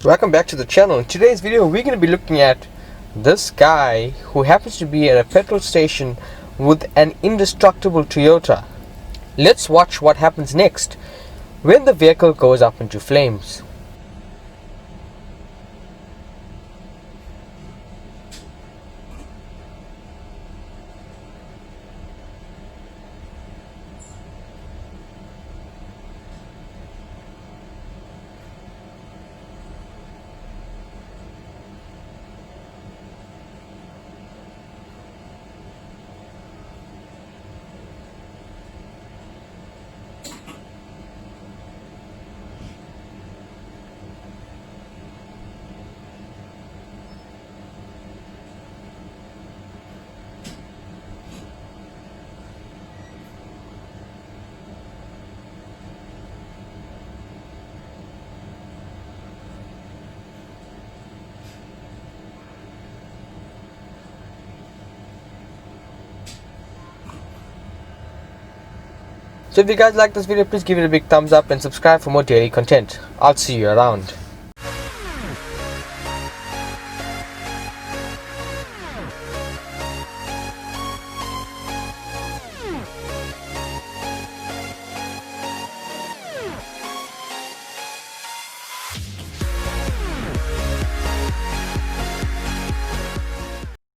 Welcome back to the channel. In today's video we're going to be looking at this guy who happens to be at a petrol station with an indestructible Toyota. Let's watch what happens next when the vehicle goes up into flames. So if you guys like this video, please give it a big thumbs up and subscribe for more daily content. I'll see you around.